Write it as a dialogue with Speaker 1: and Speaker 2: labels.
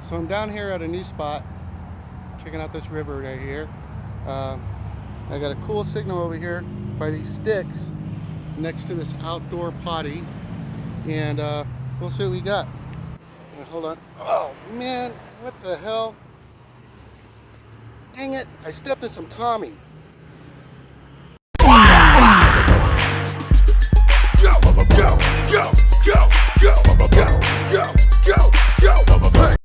Speaker 1: So I'm down here at a new spot, checking out this river right here. I got a cool signal over here by these sticks next to this outdoor potty, and we'll see what we got. Hold on. Oh man, what the hell? Dang it, I stepped in some Tommy. Go, go, go, go, go, go, go, go.